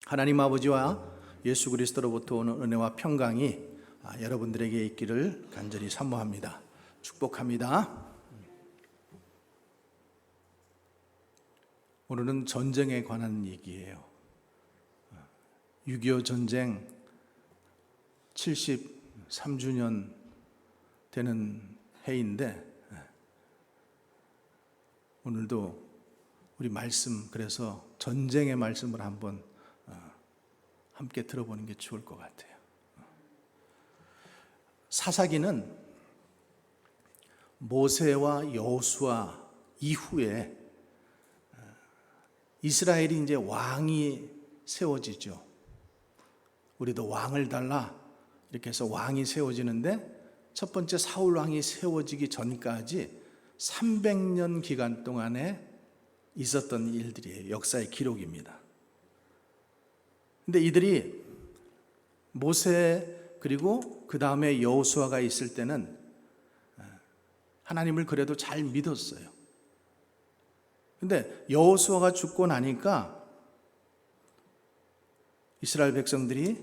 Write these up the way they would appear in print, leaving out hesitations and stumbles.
하나님 아버지와 예수 그리스도로부터 오는 은혜와 평강이 여러분들에게 있기를 간절히 사모합니다. 축복합니다. 오늘은 전쟁에 관한 얘기예요. 6.25 전쟁 73주년 되는 해인데 오늘도 우리 말씀, 그래서 전쟁의 말씀을 한번 함께 들어보는 게 좋을 것 같아요. 사사기는 모세와 여호수아 이후에 이스라엘이 이제 왕이 세워지죠. 우리도 왕을 달라 이렇게 해서 왕이 세워지는데 첫 번째 사울 왕이 세워지기 전까지 300년 기간 동안에 있었던 일들이에요. 역사의 기록입니다. 근데 이들이 모세 그리고 그 다음에 여호수아가 있을 때는 하나님을 그래도 잘 믿었어요. 근데 여호수아가 죽고 나니까 이스라엘 백성들이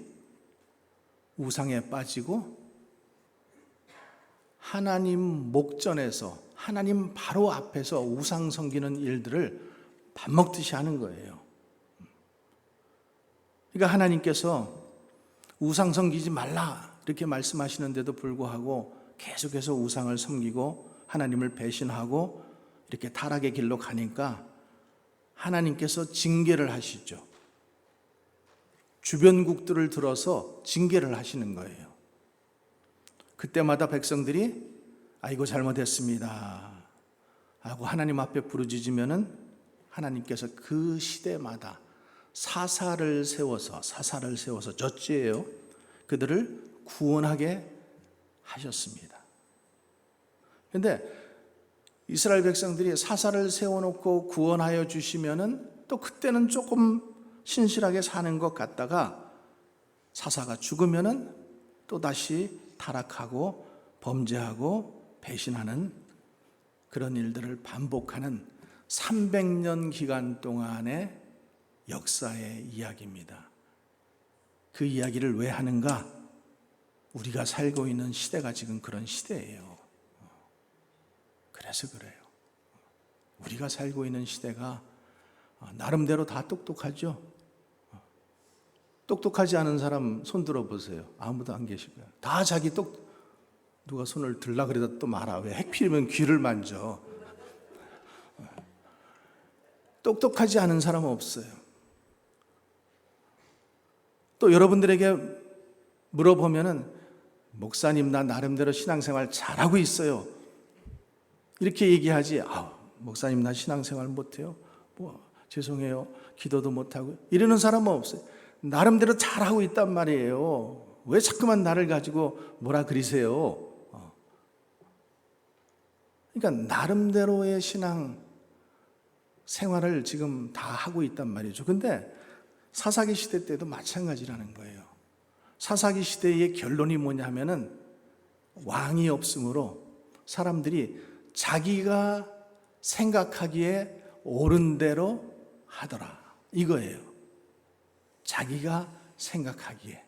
우상에 빠지고 하나님 목전에서, 하나님 바로 앞에서 우상 섬기는 일들을 밥 먹듯이 하는 거예요. 그러니까 하나님께서 우상 섬기지 말라 이렇게 말씀하시는데도 불구하고 계속해서 우상을 섬기고 하나님을 배신하고 이렇게 타락의 길로 가니까 하나님께서 징계를 하시죠. 주변국들을 들어서 징계를 하시는 거예요. 그때마다 백성들이 아이고 잘못했습니다 하고 하나님 앞에 부르짖으면은 하나님께서 그 시대마다 사사를 세워서 젖지예요. 그들을 구원하게 하셨습니다. 그런데 이스라엘 백성들이 사사를 세워놓고 구원하여 주시면은 또 그때는 조금 신실하게 사는 것 같다가 사사가 죽으면은 또 다시 타락하고 범죄하고 배신하는 그런 일들을 반복하는 300년 기간 동안의 역사의 이야기입니다. 그 이야기를 왜 하는가? 우리가 살고 있는 시대가 지금 그런 시대예요. 그래서 그래요. 우리가 살고 있는 시대가 나름대로 다 똑똑하죠. 똑똑하지 않은 사람 손 들어보세요. 아무도 안 계시고요. 다 자기 누가 손을 들라 그래도 또 말아. 왜 해필이면 귀를 만져. 똑똑하지 않은 사람은 없어요. 또 여러분들에게 물어보면은 목사님 나 나름대로 신앙생활 잘하고 있어요 이렇게 얘기하지. 목사님 나 신앙생활 못해요. 죄송해요. 기도도 못하고 이러는 사람은 없어요. 나름대로 잘하고 있단 말이에요. 왜 자꾸만 나를 가지고 뭐라 그러세요? 그러니까 나름대로의 신앙 생활을 지금 다 하고 있단 말이죠. 근데 사사기 시대 때도 마찬가지라는 거예요. 사사기 시대의 결론이 뭐냐면은 왕이 없으므로 사람들이 자기가 생각하기에 옳은 대로 하더라 이거예요. 자기가 생각하기에.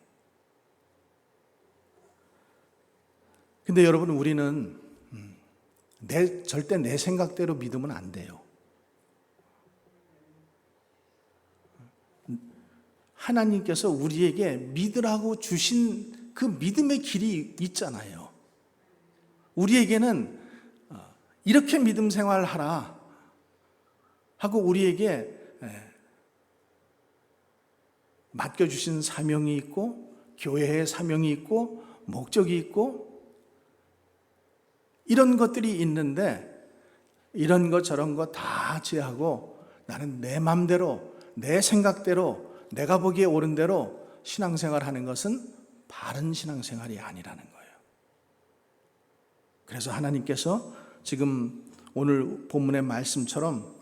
근데 여러분 우리는 절대 내 생각대로 믿으면 안 돼요. 하나님께서 우리에게 믿으라고 주신 그 믿음의 길이 있잖아요. 우리에게는 이렇게 믿음 생활하라 하고 우리에게 맡겨주신 사명이 있고 교회의 사명이 있고 목적이 있고 이런 것들이 있는데 이런 것 저런 거 다 제하고 나는 내 맘대로 내 생각대로 내가 보기에 옳은 대로 신앙생활하는 것은 바른 신앙생활이 아니라는 거예요. 그래서 하나님께서 지금 오늘 본문의 말씀처럼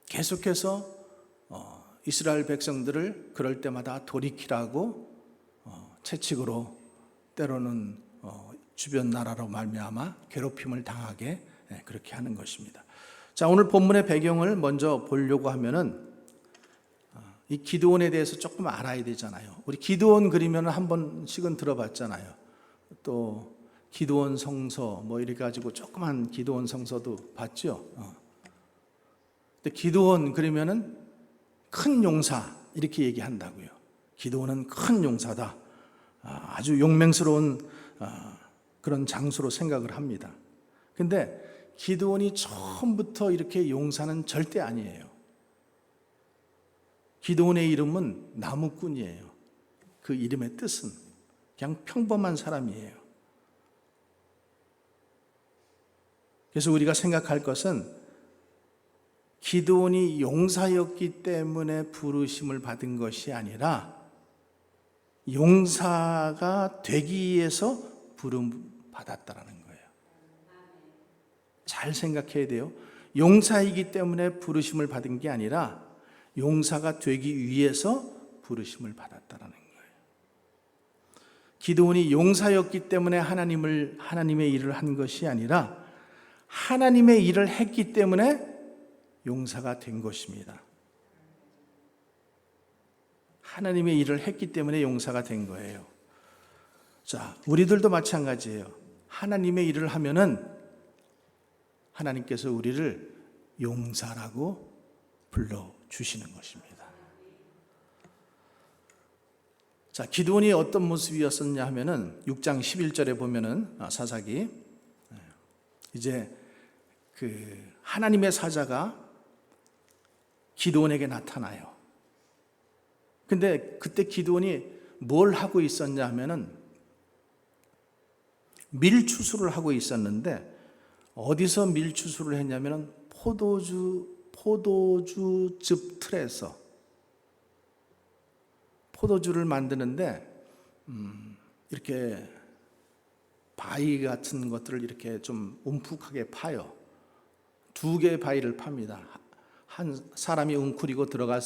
계속해서 이스라엘 백성들을 그럴 때마다 돌이키라고 채찍으로 때로는 주변 나라로 말미암아 괴롭힘을 당하게 그렇게 하는 것입니다. 자, 오늘 본문의 배경을 먼저 보려고 하면은 이 기드온에 대해서 조금 알아야 되잖아요. 우리 기드온 그리면 한 번씩은 들어봤잖아요. 또 기드온 성서 뭐 이래 가지고 조그만 기드온 성서도 봤죠. 근데 기드온 그러면은 큰 용사 이렇게 얘기한다고요. 기드온은 큰 용사다. 아주 용맹스러운 그런 장수로 생각을 합니다. 근데 기드온이 처음부터 이렇게 용사는 절대 아니에요. 기드온의 이름은 나무꾼이에요. 그 이름의 뜻은 그냥 평범한 사람이에요. 그래서 우리가 생각할 것은 기드온이 용사였기 때문에 부르심을 받은 것이 아니라 용사가 되기 위해서 부름 받았다라는 거예요. 잘 생각해야 돼요. 용사이기 때문에 부르심을 받은 게 아니라 용사가 되기 위해서 부르심을 받았다라는 거예요. 기드온이 용사였기 때문에 하나님의 일을 한 것이 아니라 하나님의 일을 했기 때문에 용사가 된 것입니다. 하나님의 일을 했기 때문에 용사가 된 거예요. 자, 우리들도 마찬가지예요. 하나님의 일을 하면은 하나님께서 우리를 용사라고 불러주시는 것입니다. 자, 기드온이 어떤 모습이었었냐 하면은 6장 11절에 보면은 사사기 이제 그 하나님의 사자가 기드온에게 나타나요. 근데 그때 기드온이 뭘 하고 있었냐 하면은 밀추수를 하고 있었는데 어디서 밀추수를 했냐면은 포도주즙 틀에서 포도주를 만드는데 이렇게 바위 같은 것들을 이렇게 좀 움푹하게 파요. 2개의 바위를 팝니다. 한 사람이 웅크리고 들어갈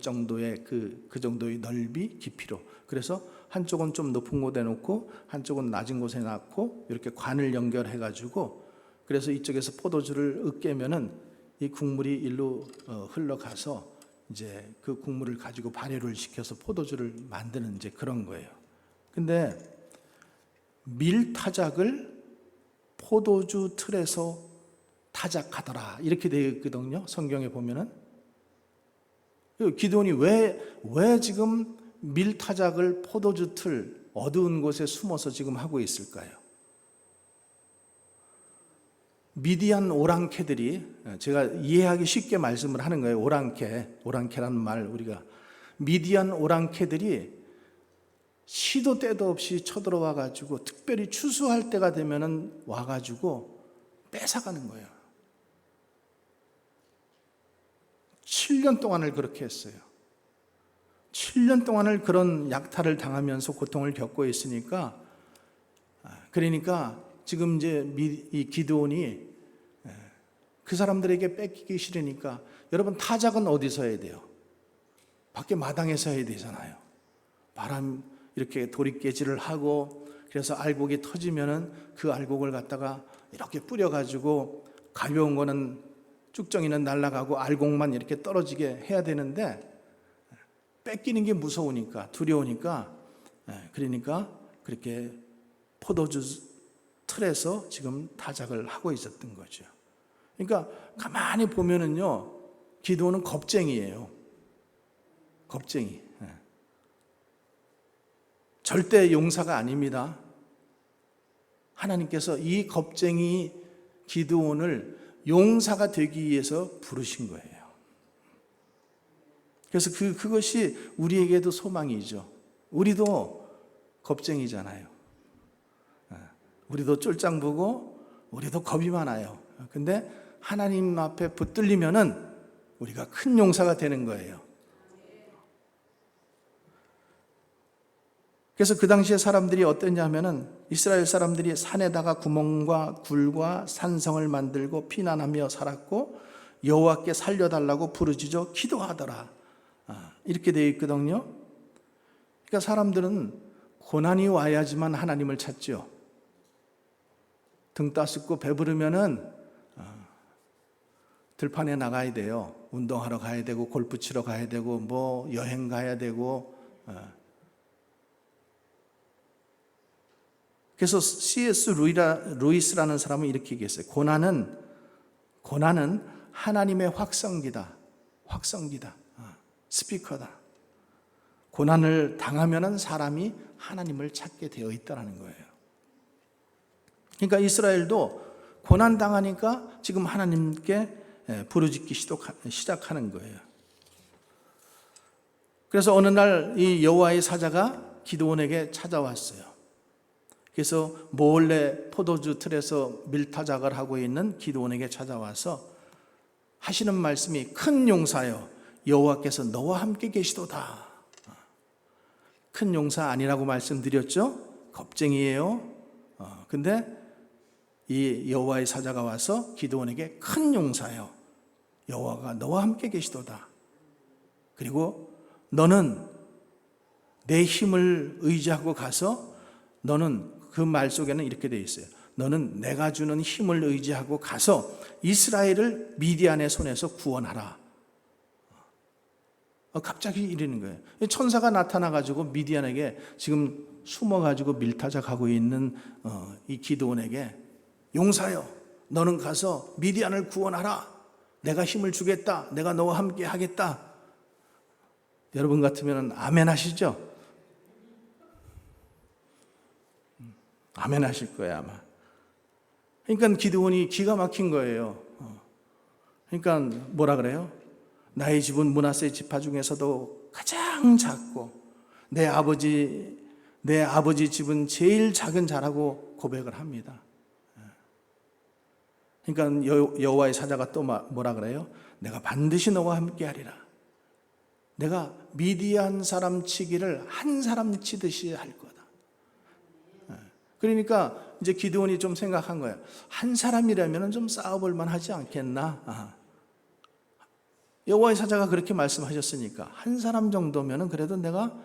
정도의 그 정도의 넓이, 깊이로. 그래서 한쪽은 좀 높은 곳에 놓고 한쪽은 낮은 곳에 놨고 이렇게 관을 연결해 가지고 그래서 이쪽에서 포도주를 으깨면은 이 국물이 일로 흘러가서 이제 그 국물을 가지고 발효를 시켜서 포도주를 만드는 이제 그런 거예요. 근데 밀타작을 포도주 틀에서 타작하더라 이렇게 되어 있거든요. 성경에 보면은 기드온이 왜 지금 밀타작을 포도주 틀 어두운 곳에 숨어서 지금 하고 있을까요? 미디안 오랑캐들이 제가 이해하기 쉽게 말씀을 하는 거예요. 오랑캐라는 말 우리가 미디안 오랑캐들이 시도 때도 없이 쳐들어와 가지고 특별히 추수할 때가 되면은 와 가지고 뺏어가는 거예요. 7년 동안을 그렇게 했어요. 7년 동안을 그런 약탈을 당하면서 고통을 겪고 있으니까 그러니까 지금 이제 이 기드온이 그 사람들에게 뺏기기 싫으니까 여러분 타작은 어디서 해야 돼요? 밖에 마당에서 해야 되잖아요. 바람 이렇게 도리깨질을 하고 그래서 알곡이 터지면은 그 알곡을 갖다가 이렇게 뿌려가지고 가벼운 거는 쭉정이는 날아가고 알곡만 이렇게 떨어지게 해야 되는데 뺏기는 게 무서우니까 두려우니까 그러니까 그렇게 포도주 틀에서 지금 타작을 하고 있었던 거죠. 그러니까 가만히 보면은요 기드온은 겁쟁이에요. 겁쟁이. 절대 용사가 아닙니다. 하나님께서 이 겁쟁이 기드온을 용사가 되기 위해서 부르신 거예요. 그래서 그것이 우리에게도 소망이죠. 우리도 겁쟁이잖아요. 우리도 쫄짱 보고 우리도 겁이 많아요. 근데 하나님 앞에 붙들리면은 우리가 큰 용사가 되는 거예요. 그래서 그 당시에 사람들이 어땠냐면은 이스라엘 사람들이 산에다가 구멍과 굴과 산성을 만들고 피난하며 살았고 여호와께 살려달라고 부르짖어 기도하더라. 이렇게 되어 있거든요. 그러니까 사람들은 고난이 와야지만 하나님을 찾죠. 등 따숩고 배부르면은 들판에 나가야 돼요. 운동하러 가야 되고 골프 치러 가야 되고 뭐 여행 가야 되고. 그래서 C.S. 루이스라는 사람은 이렇게 얘기했어요. 고난은 하나님의 확성기다. 스피커다. 고난을 당하면은 사람이 하나님을 찾게 되어 있다는 거예요. 그러니까 이스라엘도 고난 당하니까 지금 하나님께 부르짖기 시작하는 거예요. 그래서 어느 날 이 여호와의 사자가 기드온에게 찾아왔어요. 그래서 몰래 포도주 틀에서 밀타작을 하고 있는 기드온에게 찾아와서 하시는 말씀이 큰 용사여 여호와께서 너와 함께 계시도다. 큰 용사 아니라고 말씀드렸죠? 겁쟁이에요. 근데 이 여호와의 사자가 와서 기드온에게 큰 용사여 여호와가 너와 함께 계시도다. 그리고 너는 내 힘을 의지하고 가서 너는 그 말 속에는 이렇게 되어 있어요. 너는 내가 주는 힘을 의지하고 가서 이스라엘을 미디안의 손에서 구원하라. 갑자기 이러는 거예요. 천사가 나타나가지고 미디안에게 지금 숨어가지고 밀타작하고 있는 이 기드온에게 용사여 너는 가서 미디안을 구원하라. 내가 힘을 주겠다. 내가 너와 함께 하겠다. 여러분 같으면 아멘 하시죠? 아멘 하실 거예요 아마. 그러니까 기드온이 기가 막힌 거예요. 그러니까 뭐라 그래요? 나의 집은 므낫세 지파 중에서도 가장 작고 내 아버지 집은 제일 작은 자라고 고백을 합니다. 그러니까 여호와의 사자가 또 뭐라 그래요? 내가 반드시 너와 함께 하리라. 내가 미디안 사람 치기를 한 사람 치듯이 할 거다. 그러니까 이제 기드온이 좀 생각한 거예요. 한 사람이라면 좀 싸워볼 만하지 않겠나? 여호와의 사자가 그렇게 말씀하셨으니까 한 사람 정도면 그래도 내가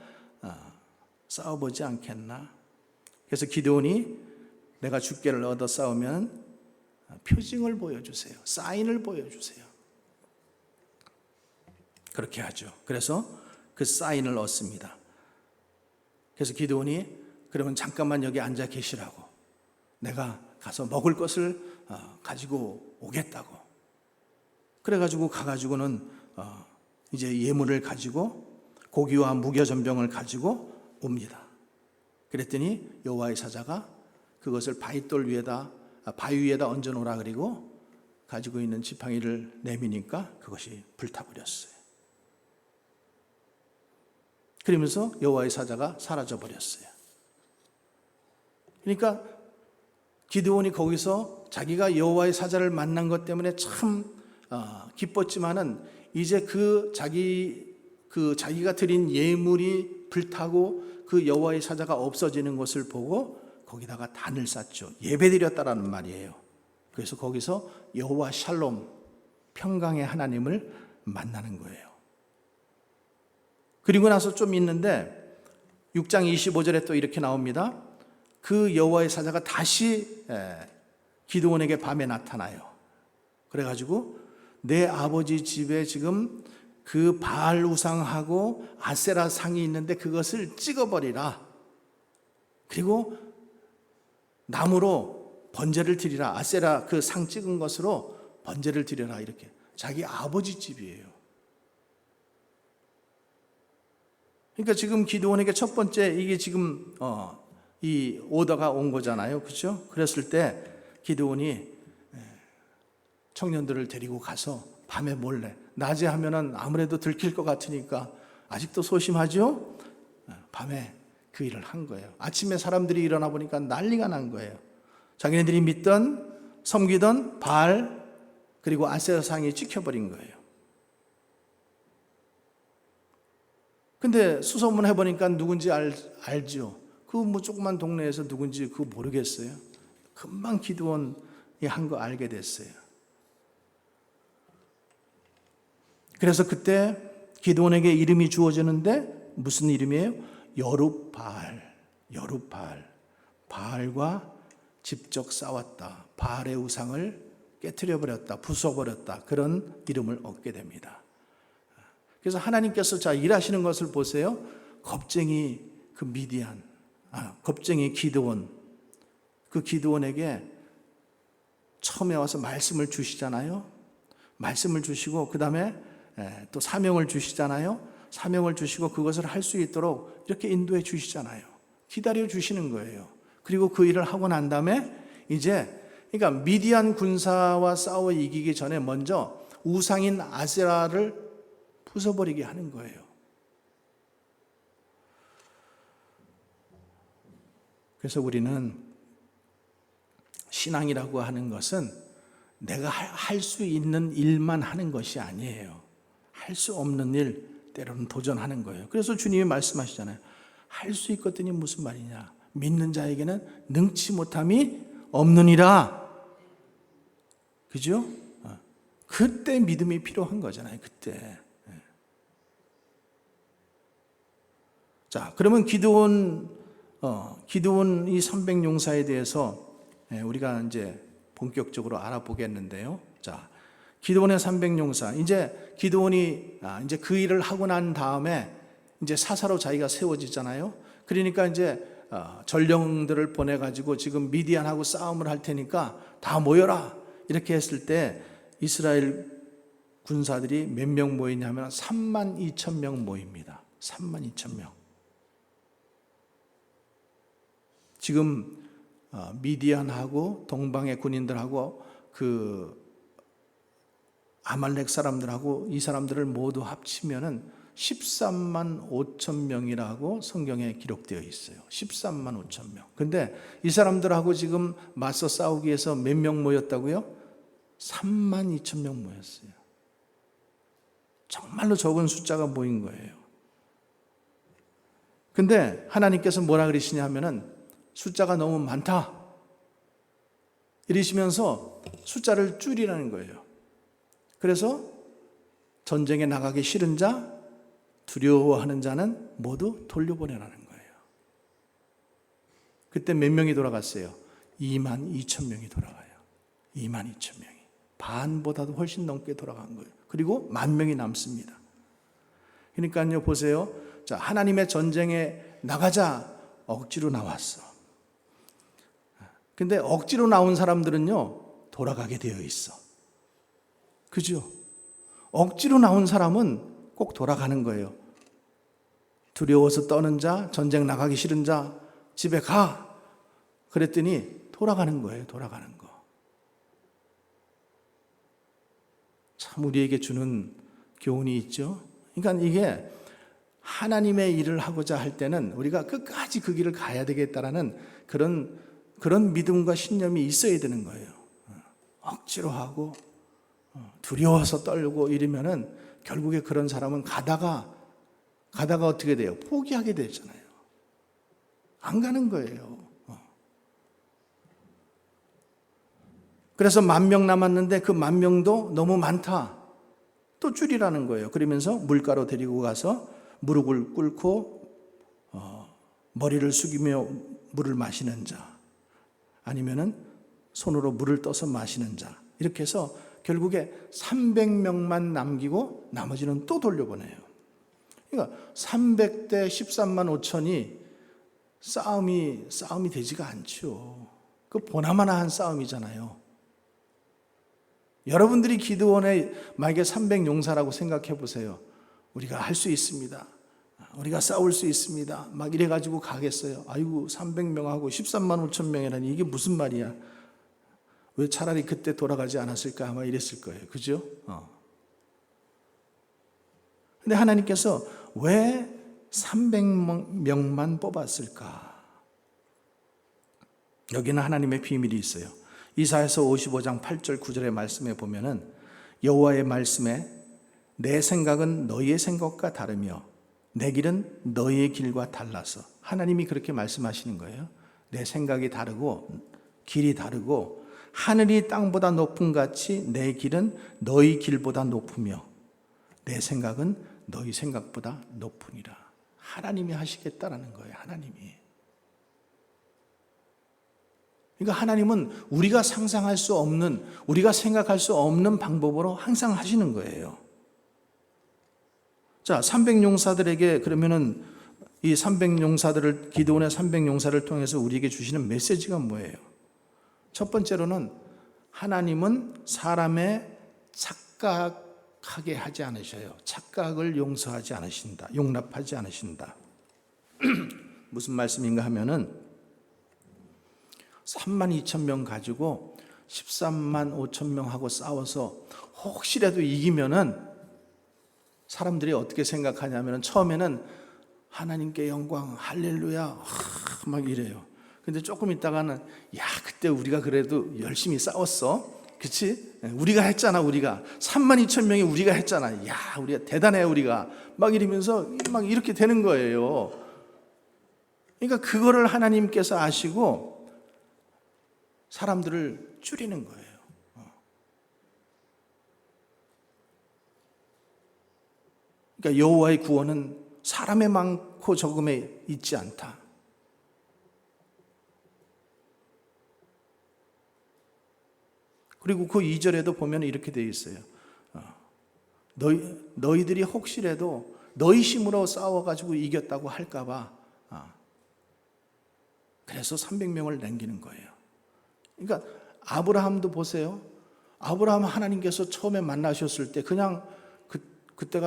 싸워보지 않겠나? 그래서 기드온이 내가 주께를 얻어 싸우면 표징을 보여주세요. 사인을 보여주세요. 그렇게 하죠. 그래서 그 사인을 얻습니다. 그래서 기드온이 그러면 잠깐만 여기 앉아 계시라고. 내가 가서 먹을 것을 가지고 오겠다고. 그래가지고 가가지고는 이제 예물을 가지고 고기와 무교전병을 가지고 옵니다. 그랬더니 여호와의 사자가 그것을 바위 위에다 얹어놓으라 그리고 가지고 있는 지팡이를 내미니까 그것이 불타버렸어요. 그러면서 여호와의 사자가 사라져버렸어요. 그러니까 기드온이 거기서 자기가 여호와의 사자를 만난 것 때문에 참 기뻤지만은 이제 자기가 드린 예물이 불타고 그 여호와의 사자가 없어지는 것을 보고 거기다가 단을 쌓죠. 예배드렸다라는 말이에요. 그래서 거기서 여호와 샬롬 평강의 하나님을 만나는 거예요. 그리고 나서 좀 있는데 6장 25절에 또 이렇게 나옵니다. 그 여호와의 사자가 다시 기드온에게 밤에 나타나요. 그래가지고 내 아버지 집에 지금 그 바알 우상하고 아세라 상이 있는데 그것을 찍어버리라. 그리고 나무로 번제를 드리라. 아세라 그 상 찍은 것으로 번제를 드려라. 이렇게 자기 아버지 집이에요. 그러니까 지금 기드온에게 첫 번째 이게 지금 이 오더가 온 거잖아요. 그렇죠? 그랬을 때 기드온이 청년들을 데리고 가서 밤에 몰래, 낮에 하면은 아무래도 들킬 것 같으니까 아직도 소심하죠? 밤에 그 일을 한 거예요. 아침에 사람들이 일어나 보니까 난리가 난 거예요. 자기네들이 믿던 섬기던 바알 그리고 아세라상이 찍혀버린 거예요. 근데 수소문 해보니까 누군지 알죠. 그 뭐 조그만 동네에서 누군지 그거 모르겠어요. 금방 기드온이 한 거 알게 됐어요. 그래서 그때 기드온에게 이름이 주어지는데 무슨 이름이에요? 여룹바알. 바알과 직접 싸웠다. 바알의 우상을 깨트려버렸다, 부숴버렸다, 그런 이름을 얻게 됩니다. 그래서 하나님께서 자 일하시는 것을 보세요. 겁쟁이 그 미디안, 겁쟁이 기드온, 그 기드온에게 처음에 와서 말씀을 주시잖아요. 말씀을 주시고 그 다음에 또 사명을 주시잖아요. 사명을 주시고 그것을 할 수 있도록 이렇게 인도해 주시잖아요. 기다려 주시는 거예요. 그리고 그 일을 하고 난 다음에 이제 그러니까 미디안 군사와 싸워 이기기 전에 먼저 우상인 아세라를 부숴버리게 하는 거예요. 그래서 우리는 신앙이라고 하는 것은 내가 할 수 있는 일만 하는 것이 아니에요. 할 수 없는 일, 때로는 도전하는 거예요. 그래서 주님이 말씀하시잖아요. 할 수 있거든이 무슨 말이냐. 믿는 자에게는 능치 못함이 없느니라. 그죠? 그때 믿음이 필요한 거잖아요. 그때. 자, 그러면 기드온 이 300용사에 대해서 우리가 이제 본격적으로 알아보겠는데요. 자, 기드온의 300용사. 이제 기드온이 이제 그 일을 하고 난 다음에 이제 사사로 자기가 세워지잖아요. 그러니까 이제 전령들을 보내가지고 지금 미디안하고 싸움을 할 테니까 다 모여라. 이렇게 했을 때 이스라엘 군사들이 몇 명 모이냐면 32,000명 모입니다. 32,000명. 지금 미디안하고 동방의 군인들하고 그 아말렉 사람들하고 이 사람들을 모두 합치면은 13만 5천 명이라고 성경에 기록되어 있어요. 13만 5천 명. 근데 이 사람들하고 지금 맞서 싸우기 위해서 몇 명 모였다고요? 3만 2천 명 모였어요. 정말로 적은 숫자가 모인 거예요. 근데 하나님께서 뭐라 그러시냐 하면은 숫자가 너무 많다. 이러시면서 숫자를 줄이라는 거예요. 그래서 전쟁에 나가기 싫은 자, 두려워하는 자는 모두 돌려보내라는 거예요. 그때 몇 명이 돌아갔어요? 2만 2천 명이 돌아가요. 2만 2천 명이. 반보다도 훨씬 넘게 돌아간 거예요. 그리고 10,000명이 남습니다. 그러니까요, 보세요. 자, 하나님의 전쟁에 나가자. 억지로 나왔어. 근데 억지로 나온 사람들은요, 돌아가게 되어 있어. 그죠? 억지로 나온 사람은 꼭 돌아가는 거예요. 두려워서 떠는 자, 전쟁 나가기 싫은 자, 집에 가. 그랬더니 돌아가는 거예요, 돌아가는 거. 참 우리에게 주는 교훈이 있죠. 그러니까 이게 하나님의 일을 하고자 할 때는 우리가 끝까지 그 길을 가야 되겠다라는 그런 믿음과 신념이 있어야 되는 거예요. 억지로 하고 두려워서 떨고 이러면은 결국에 그런 사람은 가다가 어떻게 돼요? 포기하게 되잖아요. 안 가는 거예요. 그래서 10,000명 남았는데 그 10,000명도 너무 많다. 또 줄이라는 거예요. 그러면서 물가로 데리고 가서 무릎을 꿇고 머리를 숙이며 물을 마시는 자, 아니면은 손으로 물을 떠서 마시는 자, 이렇게 해서 결국에 300명만 남기고 나머지는 또 돌려보내요. 그러니까 300대 13만 5천이 싸움이 되지가 않죠. 그 보나마나한 싸움이잖아요. 여러분들이 기드온의 만약에 300용사라고 생각해 보세요. 우리가 할 수 있습니다. 우리가 싸울 수 있습니다. 막 이래가지고 가겠어요. 아이고 300명하고 13만 5천 명이라니 이게 무슨 말이야. 왜 차라리 그때 돌아가지 않았을까 아마 이랬을 거예요. 그죠? 근데 하나님께서 왜 300명만 뽑았을까? 여기는 하나님의 비밀이 있어요. 이사야서 55장 8절 9절의 말씀에 보면은 여호와의 말씀에 내 생각은 너희의 생각과 다르며 내 길은 너희의 길과 달라서, 하나님이 그렇게 말씀하시는 거예요. 내 생각이 다르고 길이 다르고 하늘이 땅보다 높음 같이 내 길은 너희 길보다 높으며 내 생각은 너희 생각보다 높으니라. 하나님이 하시겠다라는 거예요. 하나님이. 그러니까 하나님은 우리가 상상할 수 없는, 우리가 생각할 수 없는 방법으로 항상 하시는 거예요. 자, 300용사들에게 그러면은 이 300용사들을, 기드온의 300용사를 통해서 우리에게 주시는 메시지가 뭐예요? 첫 번째로는 하나님은 사람의 착각하게 하지 않으셔요. 착각을 용서하지 않으신다. 용납하지 않으신다. 무슨 말씀인가 하면은 32,000명 가지고 135,000명하고 싸워서 혹시라도 이기면은 사람들이 어떻게 생각하냐면 처음에는 하나님께 영광, 할렐루야 막 이래요. 근데 조금 있다가는 야, 그때 우리가 그래도 열심히 싸웠어. 그치? 우리가 했잖아. 우리가 32,000명이 우리가 했잖아. 야, 우리가 대단해. 우리가 막 이러면서 막 이렇게 되는 거예요. 그러니까 그거를 하나님께서 아시고 사람들을 줄이는 거예요. 그러니까 여호와의 구원은 사람의 많고 적음에 있지 않다. 그리고 그 2절에도 보면 이렇게 되어 있어요. 너희들이 혹시라도 너희 힘으로 싸워가지고 이겼다고 할까봐 그래서 300명을 남기는 거예요. 그러니까 아브라함도 보세요. 아브라함 하나님께서 처음에 만나셨을 때 그냥 그때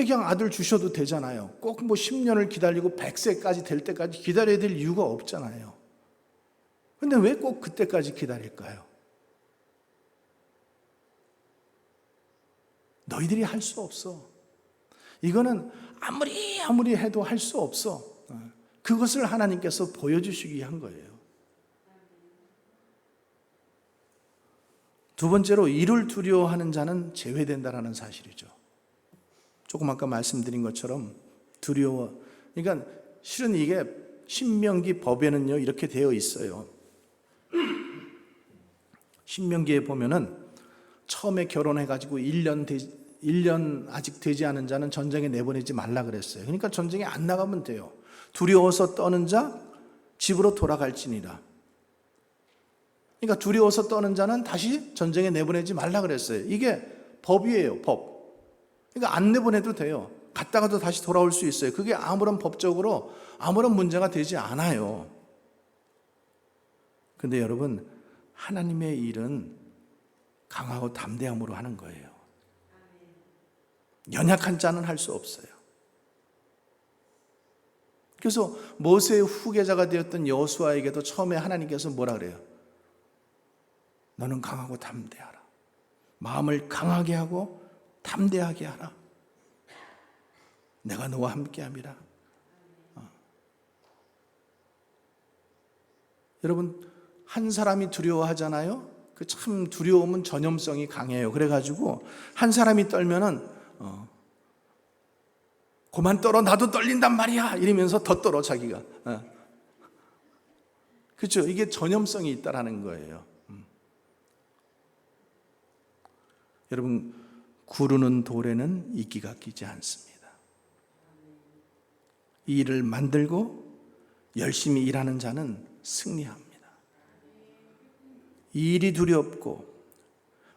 그냥 아들 주셔도 되잖아요. 꼭 뭐 10년을 기다리고 100세까지 될 때까지 기다려야 될 이유가 없잖아요. 근데 왜 꼭 그때까지 기다릴까요? 너희들이 할 수 없어. 이거는 아무리 해도 할 수 없어. 그것을 하나님께서 보여주시기 위한 거예요. 두 번째로 이를 두려워하는 자는 제외된다라는 사실이죠. 조금 아까 말씀드린 것처럼 두려워. 그러니까 실은 이게 신명기 법에는요 이렇게 되어 있어요. 신명기에 보면은 처음에 결혼해가지고 1년 아직 되지 않은 자는 전쟁에 내보내지 말라 그랬어요. 그러니까 전쟁에 안 나가면 돼요. 두려워서 떠는 자 집으로 돌아갈지니라. 그러니까 두려워서 떠는 자는 다시 전쟁에 내보내지 말라 그랬어요. 이게 법이에요, 법. 그러니까 안 내보내도 돼요. 갔다가도 다시 돌아올 수 있어요. 그게 아무런 법적으로 아무런 문제가 되지 않아요. 근데 여러분, 하나님의 일은 강하고 담대함으로 하는 거예요. 연약한 자는 할 수 없어요. 그래서 모세의 후계자가 되었던 여호수아에게도 처음에 하나님께서 뭐라 그래요? 너는 강하고 담대하라. 마음을 강하게 하고 담대하게 하라. 내가 너와 함께함이라. 여러분, 한 사람이 두려워하잖아요. 그 참 두려움은 전염성이 강해요. 그래가지고 한 사람이 떨면은 그만 떨어, 나도 떨린단 말이야 이러면서 더 떨어 자기가. 그렇죠? 이게 전염성이 있다라는 거예요. 여러분, 구르는 돌에는 이끼가 끼지 않습니다. 이 일을 만들고 열심히 일하는 자는 승리합니다. 이 일이 두렵고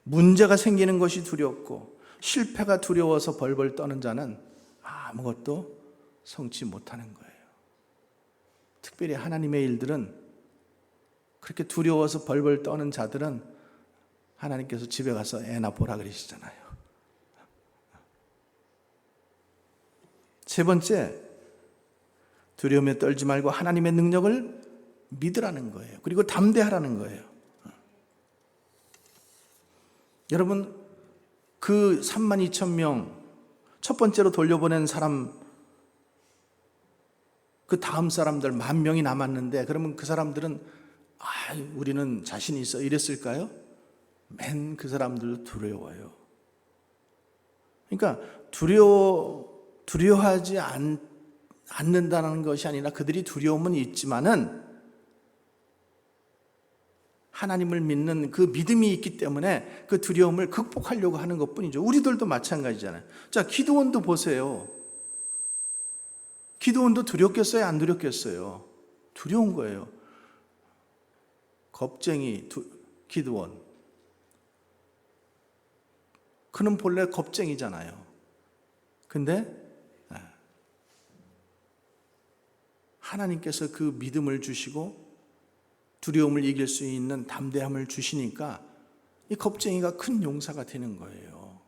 문제가 생기는 것이 두렵고 실패가 두려워서 벌벌 떠는 자는 아무것도 성취 못하는 거예요. 특별히 하나님의 일들은 그렇게 두려워서 벌벌 떠는 자들은 하나님께서 집에 가서 애나 보라 그러시잖아요. 세 번째, 두려움에 떨지 말고 하나님의 능력을 믿으라는 거예요. 그리고 담대하라는 거예요. 여러분, 그 32,000명 첫 번째로 돌려보낸 사람, 그 다음 사람들 10,000명이 남았는데 그러면 그 사람들은 우리는 자신이 있어 이랬을까요? 맨 그 사람들도 두려워요. 그러니까 두려워하지 않는다는 것이 아니라 그들이 두려움은 있지만은 하나님을 믿는 그 믿음이 있기 때문에 그 두려움을 극복하려고 하는 것뿐이죠. 우리들도 마찬가지잖아요. 자, 기드온도 보세요. 기드온도 두렵겠어요? 안 두렵겠어요? 두려운 거예요. 겁쟁이 기드온. 그는 본래 겁쟁이잖아요. 근데 하나님께서 그 믿음을 주시고 두려움을 이길 수 있는 담대함을 주시니까 이 겁쟁이가 큰 용사가 되는 거예요.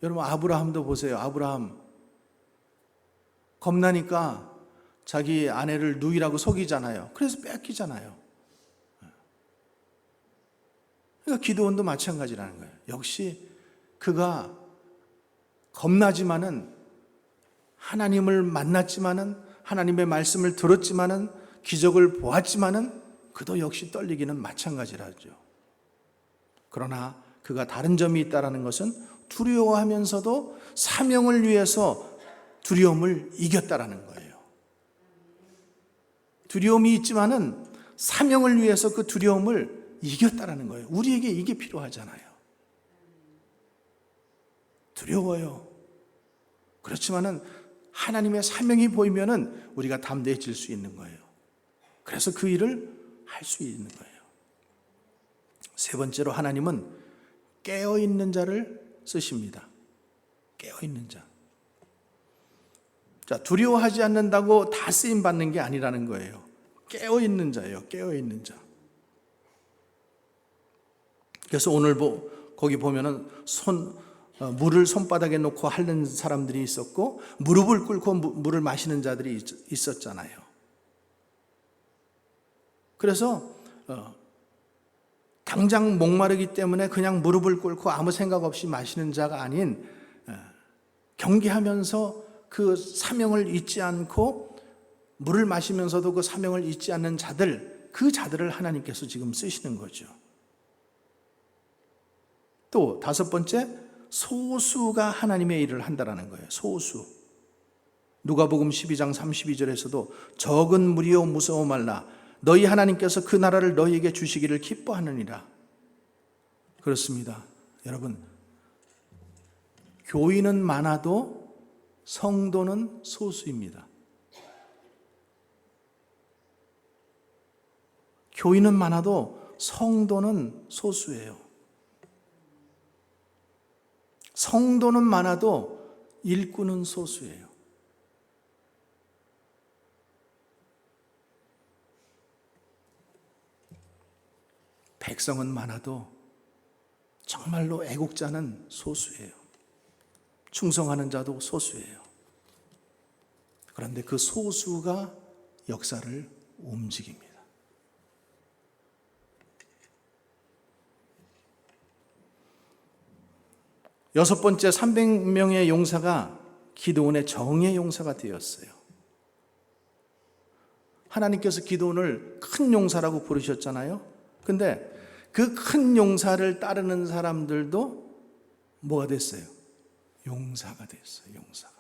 여러분, 아브라함도 보세요. 아브라함 겁나니까 자기 아내를 누이라고 속이잖아요. 그래서 뺏기잖아요. 그러니까 기드온도 마찬가지라는 거예요. 역시 그가 겁나지만은, 하나님을 만났지만은, 하나님의 말씀을 들었지만은, 기적을 보았지만은 그도 역시 떨리기는 마찬가지라죠. 그러나 그가 다른 점이 있다라는 것은 두려워하면서도 사명을 위해서 두려움을 이겼다라는 거예요. 두려움이 있지만은 사명을 위해서 그 두려움을 이겼다라는 거예요. 우리에게 이게 필요하잖아요. 두려워요. 그렇지만은 하나님의 사명이 보이면은 우리가 담대해질 수 있는 거예요. 그래서 그 일을 할 수 있는 거예요. 세 번째로 하나님은 깨어있는 자를 쓰십니다. 깨어있는 자. 자, 두려워하지 않는다고 다 쓰임 받는 게 아니라는 거예요. 깨어있는 자예요. 깨어있는 자. 그래서 오늘 거기 보면은 물을 손바닥에 놓고 핥는 사람들이 있었고, 무릎을 꿇고 물을 마시는 자들이 있었잖아요. 그래서 당장 목마르기 때문에 그냥 무릎을 꿇고 아무 생각 없이 마시는 자가 아닌, 경계하면서 그 사명을 잊지 않고 물을 마시면서도 그 사명을 잊지 않는 자들, 그 자들을 하나님께서 지금 쓰시는 거죠. 또 다섯 번째, 소수가 하나님의 일을 한다라는 거예요. 소수. 누가복음 12장 32절에서도 적은 무리여 무서워 말라. 너희 하나님께서 그 나라를 너희에게 주시기를 기뻐하느니라. 그렇습니다. 여러분, 교인은 많아도 성도는 소수입니다. 교인은 많아도 성도는 소수예요. 성도는 많아도 일꾼은 소수예요. 백성은 많아도 정말로 애국자는 소수예요. 충성하는 자도 소수예요. 그런데 그 소수가 역사를 움직입니다. 여섯 번째, 300명의 용사가 기드온의 정의 용사가 되었어요. 하나님께서 기드온을 큰 용사라고 부르셨잖아요. 근데 그 큰 용사를 따르는 사람들도 뭐가 됐어요? 용사가 됐어요. 용사가.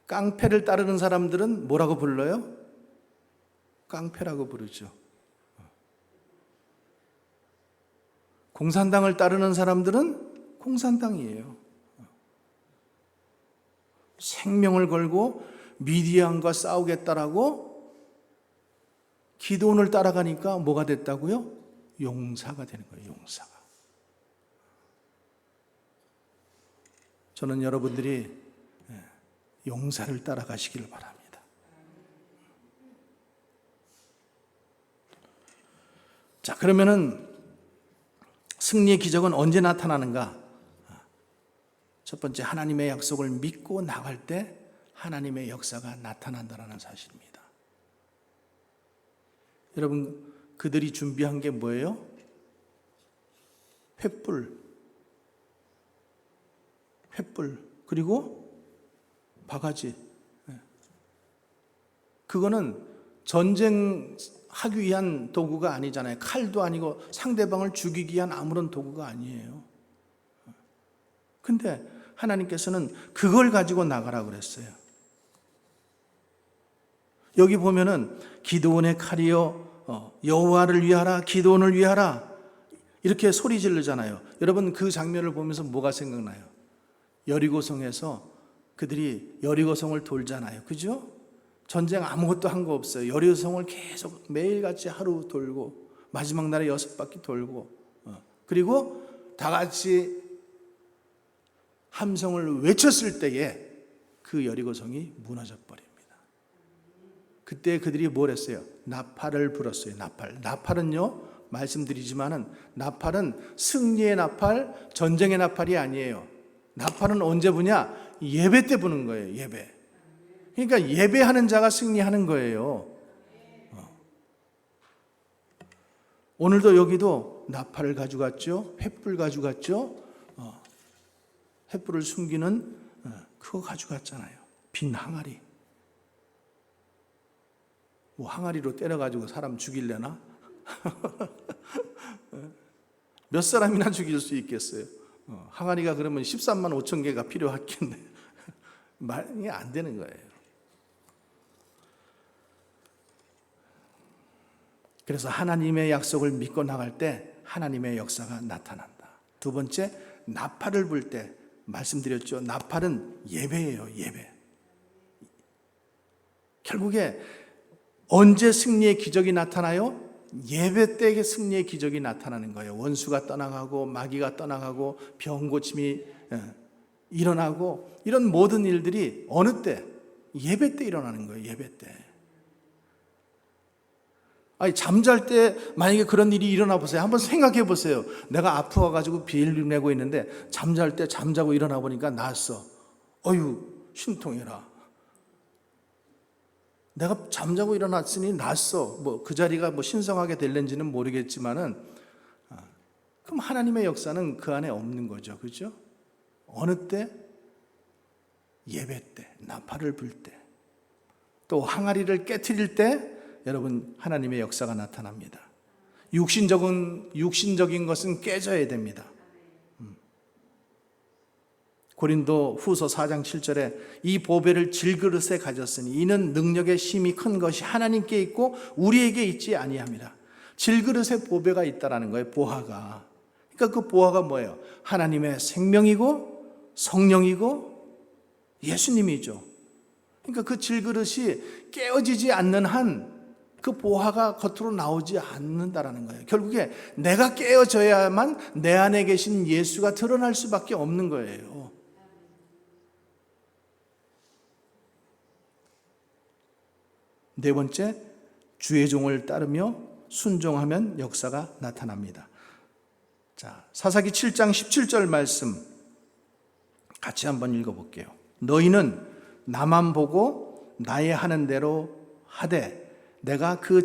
깡패를 따르는 사람들은 뭐라고 불러요? 깡패라고 부르죠. 공산당을 따르는 사람들은 공산당이에요. 생명을 걸고 미디안과 싸우겠다라고 기드온을 따라가니까 뭐가 됐다고요? 용사가 되는 거예요. 용사가. 저는 여러분들이 용사를 따라가시길 바랍니다. 자, 그러면은 승리의 기적은 언제 나타나는가? 첫 번째, 하나님의 약속을 믿고 나갈 때 하나님의 역사가 나타난다는 사실입니다. 여러분, 그들이 준비한 게 뭐예요? 횃불, 그리고 바가지. 그거는 전쟁하기 위한 도구가 아니잖아요. 칼도 아니고 상대방을 죽이기 위한 아무런 도구가 아니에요. 근데 하나님께서는 그걸 가지고 나가라고 그랬어요. 여기 보면은 기드온의 칼이여 여호와를 위하라, 기드온을 위하라 이렇게 소리 지르잖아요. 여러분, 그 장면을 보면서 뭐가 생각나요? 여리고성에서 그들이 여리고성을 돌잖아요. 그죠? 전쟁 아무것도 한 거 없어요. 여리고성을 계속 매일같이 하루 돌고 마지막 날에 6바퀴 돌고 그리고 다 같이 함성을 외쳤을 때에 그 여리고성이 무너져 버립니다. 그때 그들이 뭘 했어요? 나팔을 불었어요. 나팔은요, 말씀드리지만은 나팔은 승리의 나팔, 전쟁의 나팔이 아니에요. 나팔은 언제 부냐? 예배 때 부는 거예요. 예배. 그러니까 예배하는 자가 승리하는 거예요. 오늘도 여기도 나팔을 가져갔죠. 횃불 가져갔죠. 횃불을 숨기는 그거 가져갔잖아요. 빈 항아리. 뭐 항아리로 때려가지고 사람 죽이려나? 몇 사람이나 죽일 수 있겠어요. 항아리가 그러면 13만 5천 개가 필요했겠네. 말이 안 되는 거예요. 그래서 하나님의 약속을 믿고 나갈 때 하나님의 역사가 나타난다. 두 번째, 나팔을 불 때 말씀드렸죠. 나팔은 예배예요. 예배. 결국에 언제 승리의 기적이 나타나요? 예배 때에 승리의 기적이 나타나는 거예요. 원수가 떠나가고 마귀가 떠나가고 병 고침이 일어나고 이런 모든 일들이 어느 때? 예배 때 일어나는 거예요. 예배 때. 아니, 잠잘 때 만약에 그런 일이 일어나 보세요. 한번 생각해 보세요. 내가 아프어가지고 비를 내고 있는데 잠잘 때 잠자고 일어나 보니까 낫어. 어휴, 신통해라. 내가 잠자고 일어났으니 낫어. 뭐 그 자리가 뭐 신성하게 될는지는 모르겠지만은 그럼 하나님의 역사는 그 안에 없는 거죠. 그렇죠? 어느 때? 예배 때, 나팔을 불 때, 또 항아리를 깨트릴 때 여러분 하나님의 역사가 나타납니다. 육신적인 것은 깨져야 됩니다. 고린도 후서 4장 7절에 이 보배를 질그릇에 가졌으니 이는 능력의 힘이 큰 것이 하나님께 있고 우리에게 있지 아니함이라. 질그릇에 보배가 있다라는 거예요. 보화가. 그러니까 그 보화가 뭐예요? 하나님의 생명이고 성령이고 예수님이죠. 그러니까 그 질그릇이 깨어지지 않는 한 그 보화가 겉으로 나오지 않는다라는 거예요. 결국에 내가 깨어져야만 내 안에 계신 예수가 드러날 수밖에 없는 거예요. 네 번째, 주의 종을 따르며 순종하면 역사가 나타납니다. 자, 사사기 7장 17절 말씀 같이 한번 읽어볼게요. 너희는 나만 보고 나의 하는 대로 하되 내가 그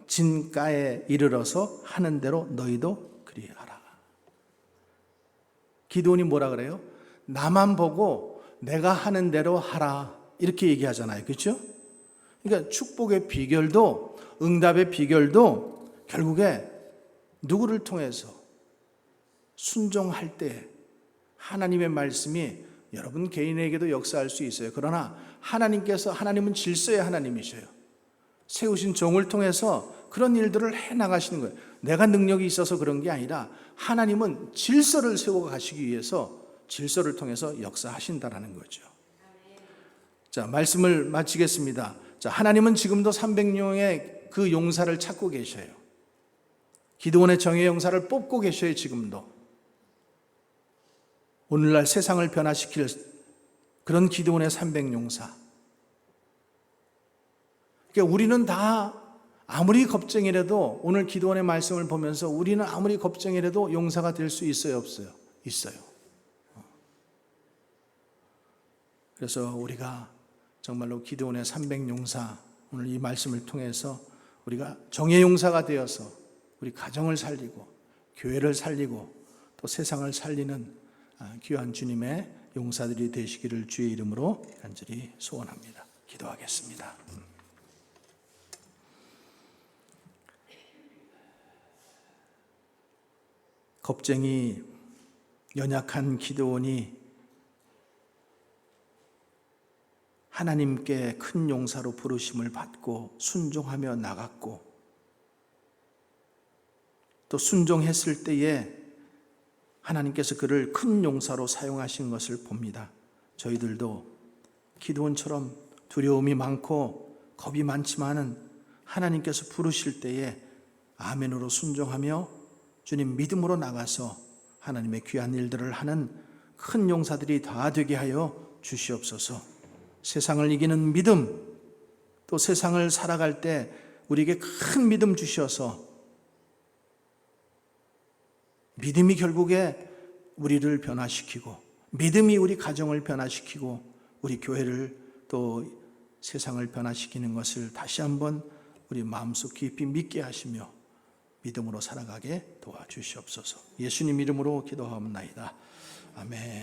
진가에 이르러서 하는 대로 너희도 그리하라. 기드온이 뭐라 그래요? 나만 보고 내가 하는 대로 하라. 이렇게 얘기하잖아요. 그렇죠? 그러니까 축복의 비결도 응답의 비결도 결국에 누구를 통해서 순종할 때 하나님의 말씀이 여러분 개인에게도 역사할 수 있어요. 그러나 하나님은 질서의 하나님이셔요. 세우신 종을 통해서 그런 일들을 해나가시는 거예요. 내가 능력이 있어서 그런 게 아니라 하나님은 질서를 세워 가시기 위해서 질서를 통해서 역사하신다라는 거죠. 자, 말씀을 마치겠습니다. 자, 하나님은 지금도 300명의 그 용사를 찾고 계셔요. 기드온의 정예 용사를 뽑고 계셔요. 지금도. 오늘날 세상을 변화시킬 그런 기드온의 300용사. 그러니까 우리는 다 아무리 겁쟁이라도 오늘 기드온의 말씀을 보면서 우리는 아무리 겁쟁이라도 용사가 될 수 있어요, 없어요? 있어요. 그래서 우리가 정말로 기드온의 300용사 오늘 이 말씀을 통해서 우리가 정예 용사가 되어서 우리 가정을 살리고 교회를 살리고 또 세상을 살리는 귀한 주님의 용사들이 되시기를 주의 이름으로 간절히 소원합니다. 기도하겠습니다. 겁쟁이 연약한 기드온이 하나님께 큰 용사로 부르심을 받고 순종하며 나갔고 또 순종했을 때에 하나님께서 그를 큰 용사로 사용하신 것을 봅니다. 저희들도 기드온처럼 두려움이 많고 겁이 많지만은 하나님께서 부르실 때에 아멘으로 순종하며 주님 믿음으로 나가서 하나님의 귀한 일들을 하는 큰 용사들이 다 되게 하여 주시옵소서. 세상을 이기는 믿음, 또 세상을 살아갈 때 우리에게 큰 믿음 주셔서 믿음이 결국에 우리를 변화시키고, 믿음이 우리 가정을 변화시키고 우리 교회를 또 세상을 변화시키는 것을 다시 한번 우리 마음속 깊이 믿게 하시며 믿음으로 살아가게 도와주시옵소서. 예수님 이름으로 기도하옵나이다. 아멘.